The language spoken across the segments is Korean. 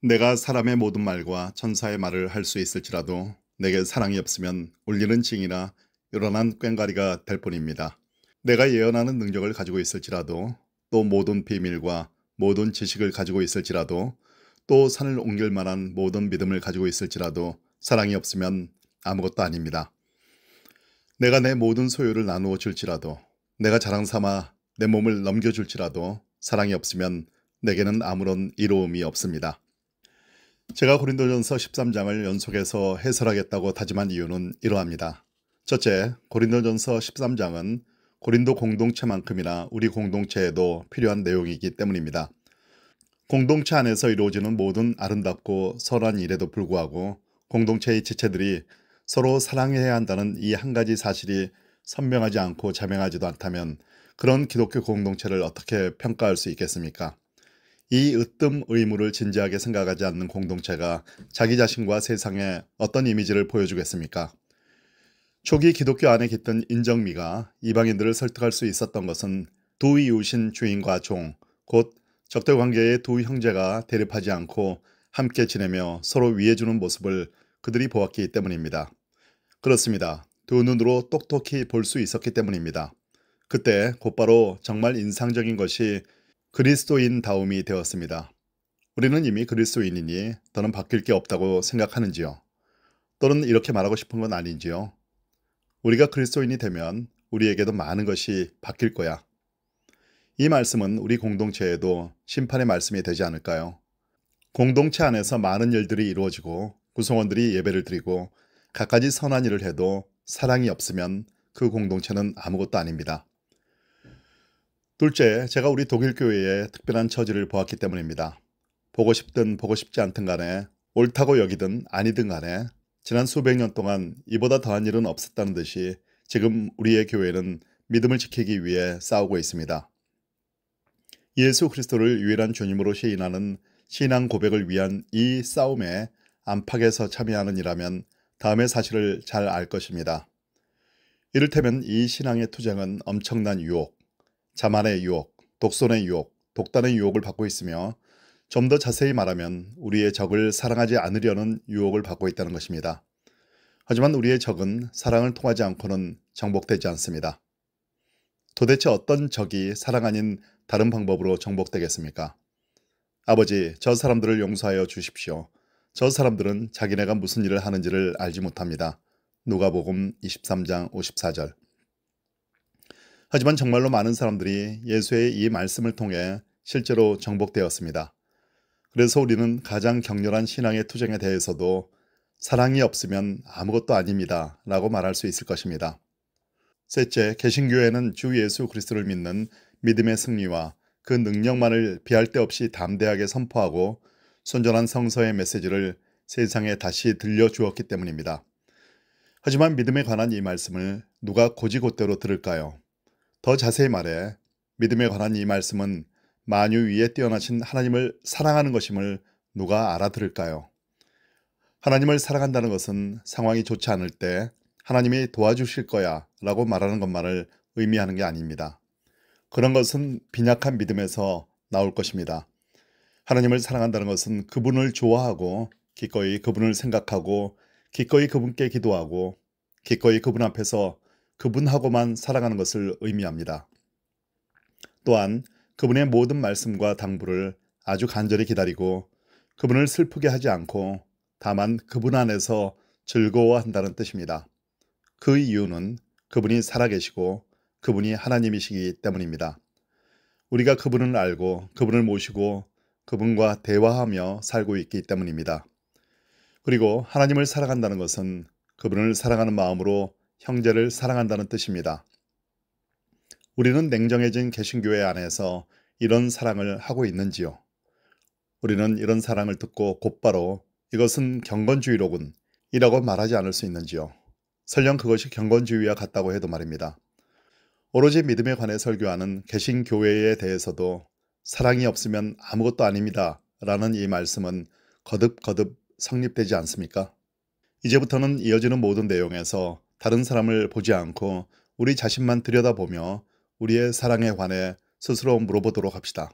내가 사람의 모든 말과 천사의 말을 할 수 있을지라도 내게 사랑이 없으면 울리는 징이나 요란한 꽹과리가 될 뿐입니다. 내가 예언하는 능력을 가지고 있을지라도 또 모든 비밀과 모든 지식을 가지고 있을지라도 또 산을 옮길 만한 모든 믿음을 가지고 있을지라도 사랑이 없으면 아무것도 아닙니다. 내가 내 모든 소유를 나누어 줄지라도 내가 자랑 삼아 내 몸을 넘겨줄지라도 사랑이 없으면 내게는 아무런 이로움이 없습니다. 제가 고린도전서 13장을 연속해서 해설하겠다고 다짐한 이유는 이러합니다. 첫째, 고린도전서 13장은 고린도 공동체만큼이나 우리 공동체에도 필요한 내용이기 때문입니다. 공동체 안에서 이루어지는 모든 아름답고 선한 일에도 불구하고 공동체의 지체들이 서로 사랑해야 한다는 이 한 가지 사실이 선명하지 않고 자명하지도 않다면 그런 기독교 공동체를 어떻게 평가할 수 있겠습니까? 이 으뜸 의무를 진지하게 생각하지 않는 공동체가 자기 자신과 세상에 어떤 이미지를 보여주겠습니까? 초기 기독교 안에 깃든 인정미가 이방인들을 설득할 수 있었던 것은 두 이웃인 주인과 종, 곧 적대관계의 두 형제가 대립하지 않고 함께 지내며 서로 위해주는 모습을 그들이 보았기 때문입니다. 그렇습니다. 두 눈으로 똑똑히 볼 수 있었기 때문입니다. 그때 곧바로 정말 인상적인 것이 그리스도인다움이 되었습니다. 우리는 이미 그리스도인이니 더는 바뀔 게 없다고 생각하는지요? 또는 이렇게 말하고 싶은 건 아닌지요? 우리가 그리스도인이 되면 우리에게도 많은 것이 바뀔 거야. 이 말씀은 우리 공동체에도 심판의 말씀이 되지 않을까요? 공동체 안에서 많은 일들이 이루어지고 구성원들이 예배를 드리고 갖가지 선한 일을 해도 사랑이 없으면 그 공동체는 아무것도 아닙니다. 둘째, 제가 우리 독일 교회의 특별한 처지를 보았기 때문입니다. 보고 싶든 보고 싶지 않든 간에 옳다고 여기든 아니든 간에 지난 수백 년 동안 이보다 더한 일은 없었다는 듯이 지금 우리의 교회는 믿음을 지키기 위해 싸우고 있습니다. 예수 그리스도를 유일한 주님으로 시인하는 신앙 고백을 위한 이 싸움에 안팎에서 참여하는 이라면 다음의 사실을 잘 알 것입니다. 이를테면 이 신앙의 투쟁은 엄청난 유혹, 자만의 유혹, 독선의 유혹, 독단의 유혹을 받고 있으며 좀 더 자세히 말하면 우리의 적을 사랑하지 않으려는 유혹을 받고 있다는 것입니다. 하지만 우리의 적은 사랑을 통하지 않고는 정복되지 않습니다. 도대체 어떤 적이 사랑 아닌 다른 방법으로 정복되겠습니까? 아버지, 저 사람들을 용서하여 주십시오. 저 사람들은 자기네가 무슨 일을 하는지를 알지 못합니다. 누가복음 23장 54절. 하지만 정말로 많은 사람들이 예수의 이 말씀을 통해 실제로 정복되었습니다. 그래서 우리는 가장 격렬한 신앙의 투쟁에 대해서도 사랑이 없으면 아무것도 아닙니다 라고 말할 수 있을 것입니다. 셋째, 개신교회는 주 예수 그리스도를 믿는 믿음의 승리와 그 능력만을 비할 데 없이 담대하게 선포하고 순전한 성서의 메시지를 세상에 다시 들려주었기 때문입니다. 하지만 믿음에 관한 이 말씀을 누가 곧이곧대로 들을까요? 더 자세히 말해 믿음에 관한 이 말씀은 만유 위에 뛰어나신 하나님을 사랑하는 것임을 누가 알아들을까요? 하나님을 사랑한다는 것은 상황이 좋지 않을 때 하나님이 도와주실 거야 라고 말하는 것만을 의미하는 게 아닙니다. 그런 것은 빈약한 믿음에서 나올 것입니다. 하나님을 사랑한다는 것은 그분을 좋아하고 기꺼이 그분을 생각하고 기꺼이 그분께 기도하고 기꺼이 그분 앞에서 그분하고만 살아가는 것을 의미합니다. 또한 그분의 모든 말씀과 당부를 아주 간절히 기다리고 그분을 슬프게 하지 않고 다만 그분 안에서 즐거워한다는 뜻입니다. 그 이유는 그분이 살아계시고 그분이 하나님이시기 때문입니다. 우리가 그분을 알고 그분을 모시고 그분과 대화하며 살고 있기 때문입니다. 그리고 하나님을 사랑한다는 것은 그분을 사랑하는 마음으로 형제를 사랑한다는 뜻입니다. 우리는 냉정해진 개신교회 안에서 이런 사랑을 하고 있는지요? 우리는 이런 사랑을 듣고 곧바로 이것은 경건주의로군 이라고 말하지 않을 수 있는지요? 설령 그것이 경건주의와 같다고 해도 말입니다. 오로지 믿음에 관해 설교하는 개신교회에 대해서도 사랑이 없으면 아무것도 아닙니다 라는 이 말씀은 거듭거듭 성립되지 않습니까? 이제부터는 이어지는 모든 내용에서 다른 사람을 보지 않고 우리 자신만 들여다보며 우리의 사랑에 관해 스스로 물어보도록 합시다.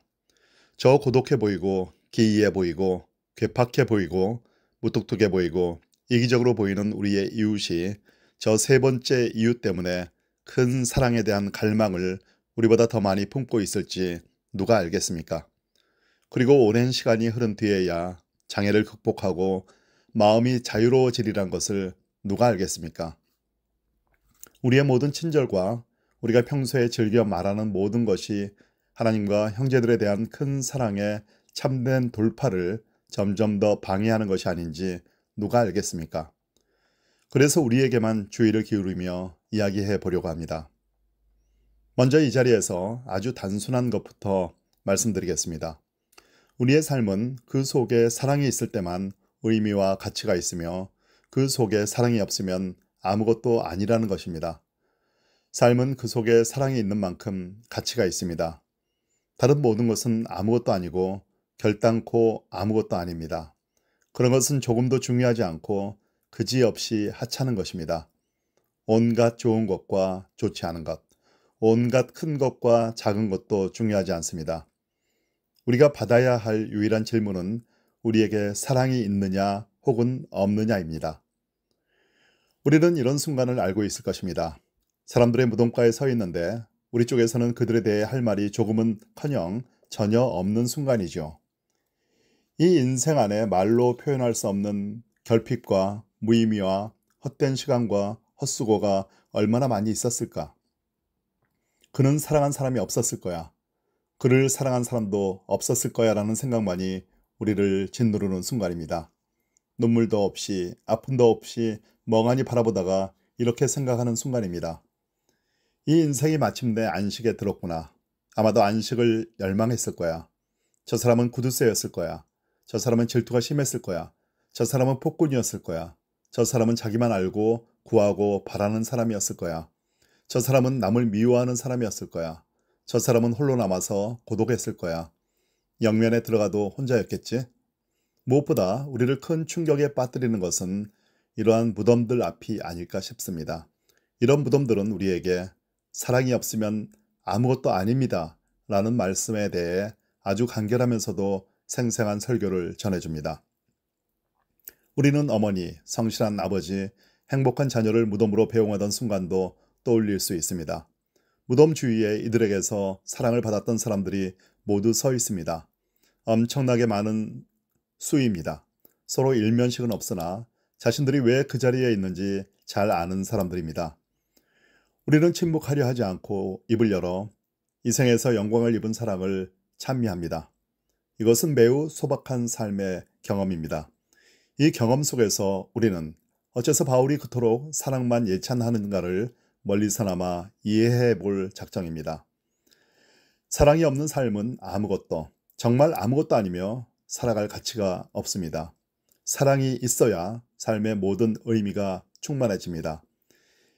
저 고독해 보이고 기이해 보이고 괴팍해 보이고 무뚝뚝해 보이고 이기적으로 보이는 우리의 이웃이 저 세 번째 이유 때문에 큰 사랑에 대한 갈망을 우리보다 더 많이 품고 있을지 누가 알겠습니까? 그리고 오랜 시간이 흐른 뒤에야 장애를 극복하고 마음이 자유로워지리란 것을 누가 알겠습니까? 우리의 모든 친절과 우리가 평소에 즐겨 말하는 모든 것이 하나님과 형제들에 대한 큰 사랑의 참된 돌파를 점점 더 방해하는 것이 아닌지 누가 알겠습니까? 그래서 우리에게만 주의를 기울이며 이야기해 보려고 합니다. 먼저 이 자리에서 아주 단순한 것부터 말씀드리겠습니다. 우리의 삶은 그 속에 사랑이 있을 때만 의미와 가치가 있으며 그 속에 사랑이 없으면 아무것도 아니라는 것입니다. 삶은 그 속에 사랑이 있는 만큼 가치가 있습니다. 다른 모든 것은 아무것도 아니고 결단코 아무것도 아닙니다. 그런 것은 조금도 중요하지 않고 그지없이 하찮은 것입니다. 온갖 좋은 것과 좋지 않은 것, 온갖 큰 것과 작은 것도 중요하지 않습니다. 우리가 받아야 할 유일한 질문은 우리에게 사랑이 있느냐 혹은 없느냐입니다. 우리는 이런 순간을 알고 있을 것입니다. 사람들의 무덤가에 서 있는데 우리 쪽에서는 그들에 대해 할 말이 조금은커녕 전혀 없는 순간이죠. 이 인생 안에 말로 표현할 수 없는 결핍과 무의미와 헛된 시간과 헛수고가 얼마나 많이 있었을까? 그는 사랑한 사람이 없었을 거야. 그를 사랑한 사람도 없었을 거야 라는 생각만이 우리를 짓누르는 순간입니다. 눈물도 없이 아픔도 없이 멍하니 바라보다가 이렇게 생각하는 순간입니다. 이 인생이 마침내 안식에 들었구나. 아마도 안식을 열망했을 거야. 저 사람은 구두쇠였을 거야. 저 사람은 질투가 심했을 거야. 저 사람은 폭군이었을 거야. 저 사람은 자기만 알고 구하고 바라는 사람이었을 거야. 저 사람은 남을 미워하는 사람이었을 거야. 저 사람은 홀로 남아서 고독했을 거야. 영면에 들어가도 혼자였겠지? 무엇보다 우리를 큰 충격에 빠뜨리는 것은 이러한 무덤들 앞이 아닐까 싶습니다. 이런 무덤들은 우리에게 사랑이 없으면 아무것도 아닙니다 라는 말씀에 대해 아주 간결하면서도 생생한 설교를 전해줍니다. 우리는 어머니, 성실한 아버지, 행복한 자녀를 무덤으로 배웅하던 순간도 떠올릴 수 있습니다. 무덤 주위에 이들에게서 사랑을 받았던 사람들이 모두 서 있습니다. 엄청나게 많은 수입니다. 서로 일면식은 없으나 자신들이 왜 그 자리에 있는지 잘 아는 사람들입니다. 우리는 침묵하려 하지 않고 입을 열어 이 생에서 영광을 입은 사랑을 찬미합니다. 이것은 매우 소박한 삶의 경험입니다. 이 경험 속에서 우리는 어째서 바울이 그토록 사랑만 예찬하는가를 멀리서나마 이해해 볼 작정입니다. 사랑이 없는 삶은 아무것도, 정말 아무것도 아니며 살아갈 가치가 없습니다. 사랑이 있어야 삶의 모든 의미가 충만해집니다.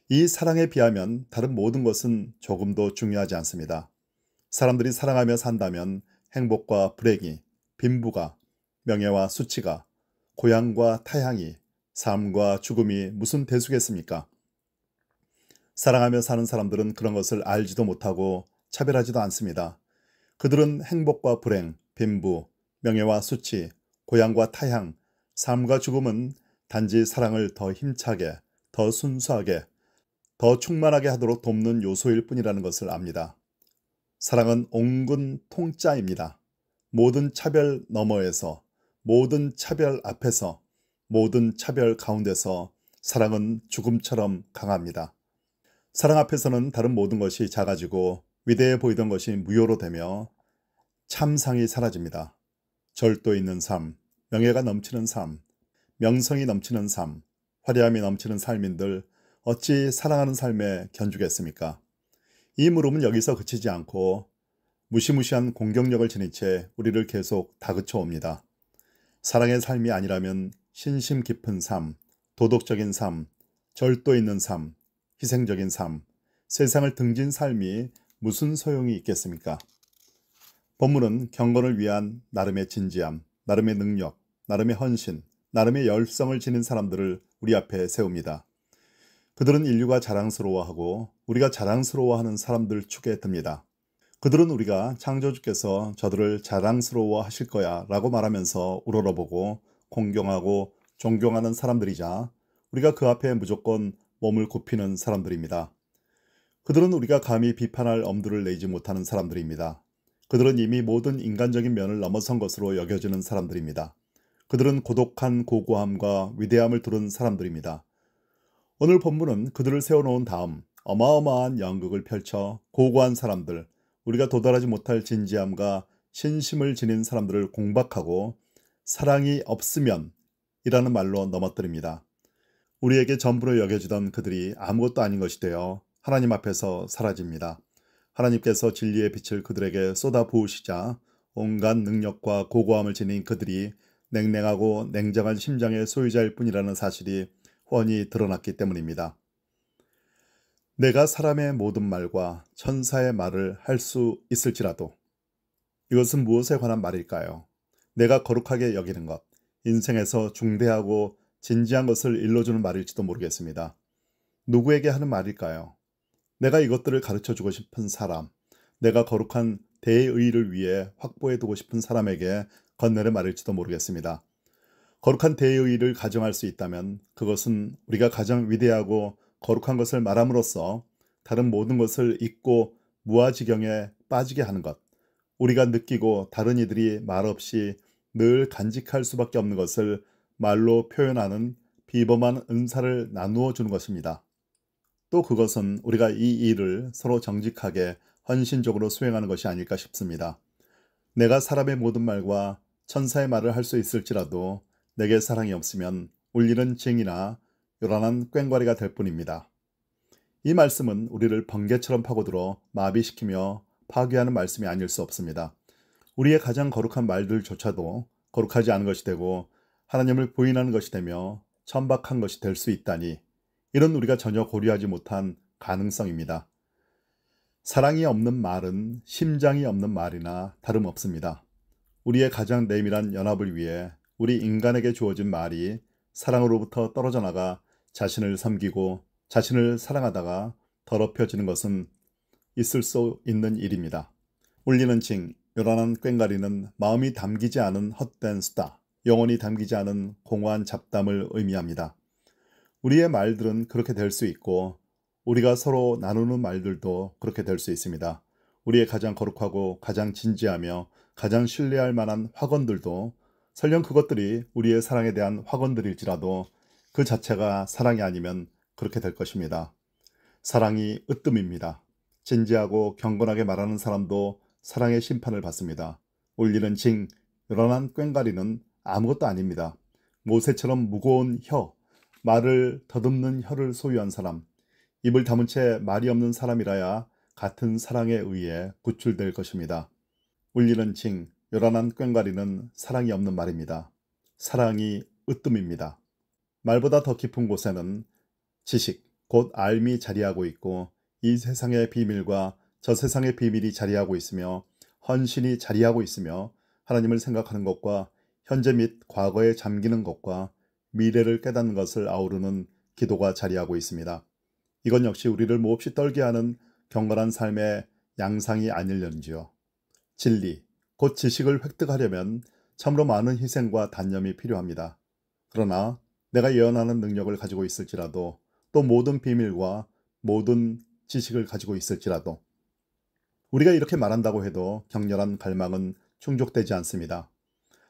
이 사랑에 비하면 다른 모든 것은 조금도 중요하지 않습니다. 사람들이 사랑하며 산다면 행복과 불행이, 빈부가, 명예와 수치가, 고향과 타향이, 삶과 죽음이 무슨 대수겠습니까? 사랑하며 사는 사람들은 그런 것을 알지도 못하고 차별하지도 않습니다. 그들은 행복과 불행, 빈부, 명예와 수치, 고향과 타향, 삶과 죽음은 단지 사랑을 더 힘차게, 더 순수하게, 더 충만하게 하도록 돕는 요소일 뿐이라는 것을 압니다. 사랑은 옹군 통짜입니다. 모든 차별 너머에서, 모든 차별 앞에서, 모든 차별 가운데서 사랑은 죽음처럼 강합니다. 사랑 앞에서는 다른 모든 것이 작아지고 위대해 보이던 것이 무효로 되며 참상이 사라집니다. 절도 있는 삶, 명예가 넘치는 삶, 명성이 넘치는 삶, 화려함이 넘치는 삶인들 어찌 사랑하는 삶에 견주겠습니까? 이 물음은 여기서 그치지 않고 무시무시한 공격력을 지닌 채 우리를 계속 다그쳐 옵니다. 사랑의 삶이 아니라면 신심 깊은 삶, 도덕적인 삶, 절도 있는 삶, 희생적인 삶, 세상을 등진 삶이 무슨 소용이 있겠습니까? 본문은 경건을 위한 나름의 진지함, 나름의 능력, 나름의 헌신, 나름의 열성을 지닌 사람들을 우리 앞에 세웁니다. 그들은 인류가 자랑스러워하고 우리가 자랑스러워하는 사람들 축에 듭니다. 그들은 우리가 창조주께서 저들을 자랑스러워 하실 거야 라고 말하면서 우러러보고 공경하고 존경하는 사람들이자 우리가 그 앞에 무조건 몸을 굽히는 사람들입니다. 그들은 우리가 감히 비판할 엄두를 내지 못하는 사람들입니다. 그들은 이미 모든 인간적인 면을 넘어선 것으로 여겨지는 사람들입니다. 그들은 고독한 고고함과 위대함을 두른 사람들입니다. 오늘 본문은 그들을 세워놓은 다음 어마어마한 연극을 펼쳐 고고한 사람들, 우리가 도달하지 못할 진지함과 신심을 지닌 사람들을 공박하고 사랑이 없으면 이라는 말로 넘어뜨립니다. 우리에게 전부로 여겨지던 그들이 아무것도 아닌 것이 되어 하나님 앞에서 사라집니다. 하나님께서 진리의 빛을 그들에게 쏟아 부으시자 온갖 능력과 고고함을 지닌 그들이 냉랭하고 냉정한 심장의 소유자일 뿐이라는 사실이 훤히 드러났기 때문입니다. 내가 사람의 모든 말과 천사의 말을 할 수 있을지라도 이것은 무엇에 관한 말일까요? 내가 거룩하게 여기는 것, 인생에서 중대하고 진지한 것을 일러주는 말일지도 모르겠습니다. 누구에게 하는 말일까요? 내가 이것들을 가르쳐주고 싶은 사람, 내가 거룩한 대의를 위해 확보해두고 싶은 사람에게 건네는 말일지도 모르겠습니다. 거룩한 대의를 가정할 수 있다면 그것은 우리가 가장 위대하고 거룩한 것을 말함으로써 다른 모든 것을 잊고 무아지경에 빠지게 하는 것, 우리가 느끼고 다른 이들이 말없이 늘 간직할 수밖에 없는 것을 말로 표현하는 비범한 은사를 나누어 주는 것입니다. 또 그것은 우리가 이 일을 서로 정직하게 헌신적으로 수행하는 것이 아닐까 싶습니다. 내가 사람의 모든 말과 천사의 말을 할 수 있을지라도 내게 사랑이 없으면 울리는 징이나 요란한 꽹과리가 될 뿐입니다. 이 말씀은 우리를 번개처럼 파고들어 마비시키며 파괴하는 말씀이 아닐 수 없습니다. 우리의 가장 거룩한 말들조차도 거룩하지 않은 것이 되고 하나님을 부인하는 것이 되며 천박한 것이 될 수 있다니 이런 우리가 전혀 고려하지 못한 가능성입니다. 사랑이 없는 말은 심장이 없는 말이나 다름없습니다. 우리의 가장 내밀한 연합을 위해 우리 인간에게 주어진 말이 사랑으로부터 떨어져 나가 자신을 섬기고 자신을 사랑하다가 더럽혀지는 것은 있을 수 있는 일입니다. 울리는 징, 요란한 꽹과리는 마음이 담기지 않은 헛된 수다, 영혼이 담기지 않은 공허한 잡담을 의미합니다. 우리의 말들은 그렇게 될 수 있고 우리가 서로 나누는 말들도 그렇게 될 수 있습니다. 우리의 가장 거룩하고 가장 진지하며 가장 신뢰할 만한 확언들도 설령 그것들이 우리의 사랑에 대한 확언들일지라도 그 자체가 사랑이 아니면 그렇게 될 것입니다. 사랑이 으뜸입니다. 진지하고 경건하게 말하는 사람도 사랑의 심판을 받습니다. 울리는 징, 요란한 꽹과리는 아무것도 아닙니다. 모세처럼 무거운 혀, 말을 더듬는 혀를 소유한 사람, 입을 다문 채 말이 없는 사람이라야 같은 사랑에 의해 구출될 것입니다. 울리는 징, 요란한 꽹과리는 사랑이 없는 말입니다. 사랑이 으뜸입니다. 말보다 더 깊은 곳에는 지식, 곧 알미 자리하고 있고 이 세상의 비밀과 저 세상의 비밀이 자리하고 있으며 헌신이 자리하고 있으며 하나님을 생각하는 것과 현재 및 과거에 잠기는 것과 미래를 깨닫는 것을 아우르는 기도가 자리하고 있습니다. 이건 역시 우리를 몹시 떨게 하는 경건한 삶의 양상이 아닐는지요. 진리, 곧 지식을 획득하려면 참으로 많은 희생과 단념이 필요합니다. 그러나 내가 예언하는 능력을 가지고 있을지라도 또 모든 비밀과 모든 지식을 가지고 있을지라도 우리가 이렇게 말한다고 해도 격렬한 갈망은 충족되지 않습니다.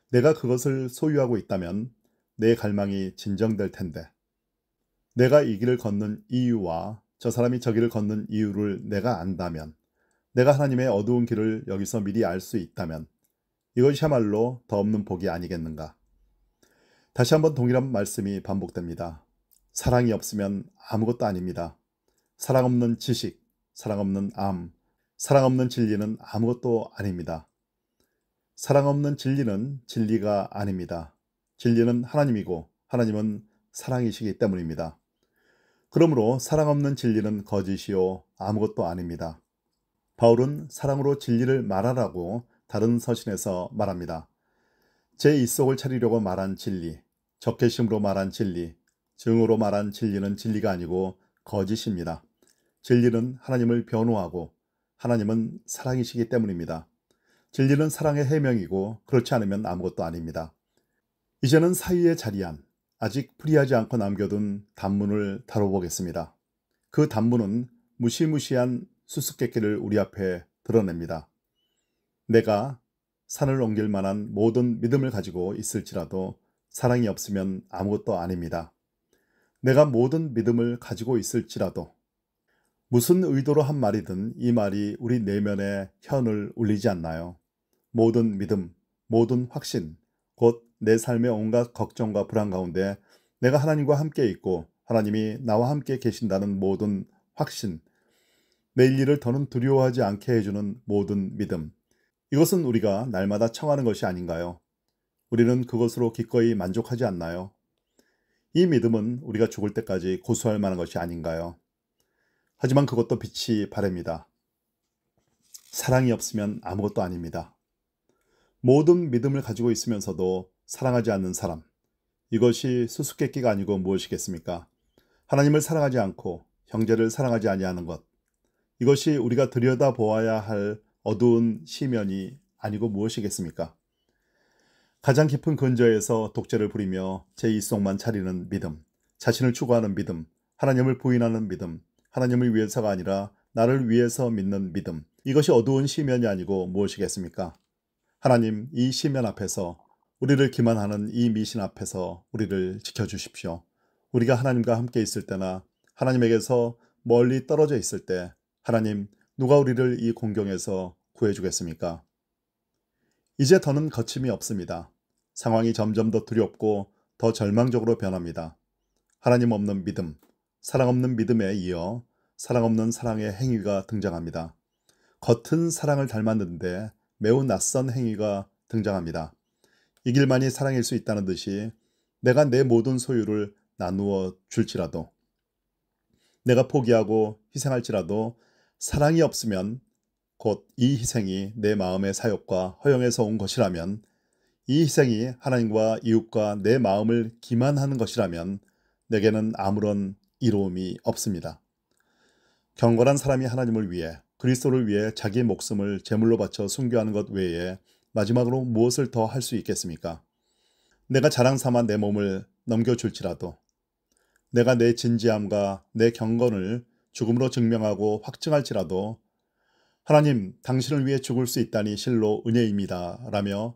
내가 그것을 소유하고 있다면 내 갈망이 진정될 텐데 내가 이 길을 걷는 이유와 저 사람이 저 길을 걷는 이유를 내가 안다면 내가 하나님의 어두운 길을 여기서 미리 알 수 있다면 이것이야말로 더 없는 복이 아니겠는가. 다시 한번 동일한 말씀이 반복됩니다. 사랑이 없으면 아무것도 아닙니다. 사랑 없는 지식, 사랑 없는 암, 사랑 없는 진리는 아무것도 아닙니다. 사랑 없는 진리는 진리가 아닙니다. 진리는 하나님이고 하나님은 사랑이시기 때문입니다. 그러므로 사랑 없는 진리는 거짓이요 아무것도 아닙니다. 바울은 사랑으로 진리를 말하라고 다른 서신에서 말합니다. 제 입속을 차리려고 말한 진리, 적개심으로 말한 진리, 증오로 말한 진리는 진리가 아니고 거짓입니다. 진리는 하나님을 변호하고 하나님은 사랑이시기 때문입니다. 진리는 사랑의 해명이고 그렇지 않으면 아무것도 아닙니다. 이제는 사이에 자리한 아직 풀이하지 않고 남겨둔 단문을 다뤄보겠습니다. 그 단문은 무시무시한 수수께끼를 우리 앞에 드러냅니다. 내가 산을 옮길 만한 모든 믿음을 가지고 있을지라도 사랑이 없으면 아무것도 아닙니다. 내가 모든 믿음을 가지고 있을지라도 무슨 의도로 한 말이든 이 말이 우리 내면에 현을 울리지 않나요? 모든 믿음, 모든 확신, 곧 내 삶의 온갖 걱정과 불안 가운데 내가 하나님과 함께 있고 하나님이 나와 함께 계신다는 모든 확신, 내일 일을 더는 두려워하지 않게 해주는 모든 믿음, 이것은 우리가 날마다 청하는 것이 아닌가요? 우리는 그것으로 기꺼이 만족하지 않나요? 이 믿음은 우리가 죽을 때까지 고수할 만한 것이 아닌가요? 하지만 그것도 빛이 바랍니다. 사랑이 없으면 아무것도 아닙니다. 모든 믿음을 가지고 있으면서도 사랑하지 않는 사람, 이것이 수수께끼가 아니고 무엇이겠습니까? 하나님을 사랑하지 않고 형제를 사랑하지 아니하는 것, 이것이 우리가 들여다보아야 할 어두운 시면이 아니고 무엇이겠습니까? 가장 깊은 근저에서 독재를 부리며 제 입속만 차리는 믿음, 자신을 추구하는 믿음, 하나님을 부인하는 믿음, 하나님을 위해서가 아니라 나를 위해서 믿는 믿음, 이것이 어두운 시면이 아니고 무엇이겠습니까? 하나님, 이 시면 앞에서 우리를 기만하는 이 미신 앞에서 우리를 지켜주십시오. 우리가 하나님과 함께 있을 때나 하나님에게서 멀리 떨어져 있을 때 하나님, 누가 우리를 이 공경에서 구해주겠습니까? 이제 더는 거침이 없습니다. 상황이 점점 더 두렵고 더 절망적으로 변합니다. 하나님 없는 믿음, 사랑 없는 믿음에 이어 사랑 없는 사랑의 행위가 등장합니다. 겉은 사랑을 닮았는데 매우 낯선 행위가 등장합니다. 이 길만이 사랑일 수 있다는 듯이 내가 내 모든 소유를 나누어 줄지라도, 내가 포기하고 희생할지라도 사랑이 없으면 곧 이 희생이 내 마음의 사욕과 허영에서 온 것이라면, 이 희생이 하나님과 이웃과 내 마음을 기만하는 것이라면 내게는 아무런 이로움이 없습니다. 경건한 사람이 하나님을 위해, 그리스도를 위해 자기 목숨을 제물로 바쳐 순교하는 것 외에 마지막으로 무엇을 더 할 수 있겠습니까? 내가 자랑 삼아 내 몸을 넘겨줄지라도, 내가 내 진지함과 내 경건을 죽음으로 증명하고 확증할지라도 하나님, 당신을 위해 죽을 수 있다니 실로 은혜입니다 라며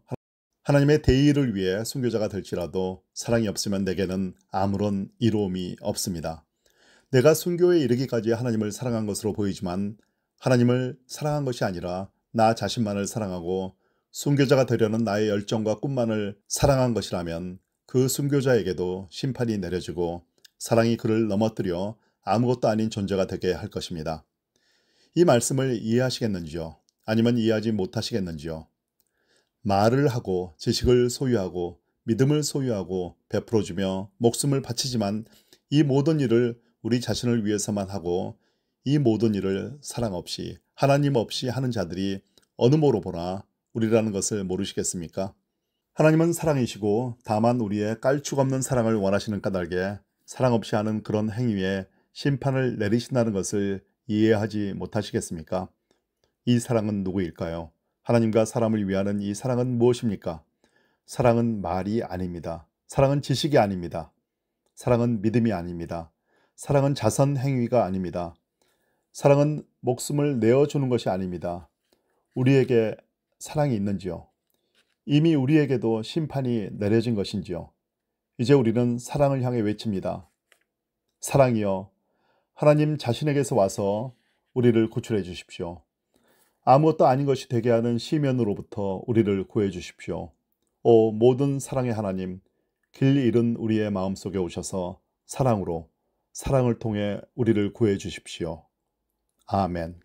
하나님의 대의를 위해 순교자가 될지라도 사랑이 없으면 내게는 아무런 이로움이 없습니다. 내가 순교에 이르기까지 하나님을 사랑한 것으로 보이지만 하나님을 사랑한 것이 아니라 나 자신만을 사랑하고 순교자가 되려는 나의 열정과 꿈만을 사랑한 것이라면 그 순교자에게도 심판이 내려지고 사랑이 그를 넘어뜨려 아무것도 아닌 존재가 되게 할 것입니다. 이 말씀을 이해하시겠는지요? 아니면 이해하지 못하시겠는지요? 말을 하고 지식을 소유하고 믿음을 소유하고 베풀어주며 목숨을 바치지만 이 모든 일을 우리 자신을 위해서만 하고 이 모든 일을 사랑 없이 하나님 없이 하는 자들이 어느 모로 보나 우리라는 것을 모르시겠습니까? 하나님은 사랑이시고 다만 우리의 깔축 없는 사랑을 원하시는 까닭에 사랑 없이 하는 그런 행위에 심판을 내리신다는 것을 이해하지 못하시겠습니까? 이 사랑은 누구일까요? 하나님과 사람을 위하는 이 사랑은 무엇입니까? 사랑은 말이 아닙니다. 사랑은 지식이 아닙니다. 사랑은 믿음이 아닙니다. 사랑은 자선 행위가 아닙니다. 사랑은 목숨을 내어주는 것이 아닙니다. 우리에게 사랑이 있는지요? 이미 우리에게도 심판이 내려진 것인지요? 이제 우리는 사랑을 향해 외칩니다. 사랑이여, 하나님 자신에게서 와서 우리를 구출해 주십시오. 아무것도 아닌 것이 되게 하는 시면으로부터 우리를 구해 주십시오. 오 모든 사랑의 하나님, 길 잃은 우리의 마음속에 오셔서 사랑으로, 사랑을 통해 우리를 구해 주십시오. 아멘.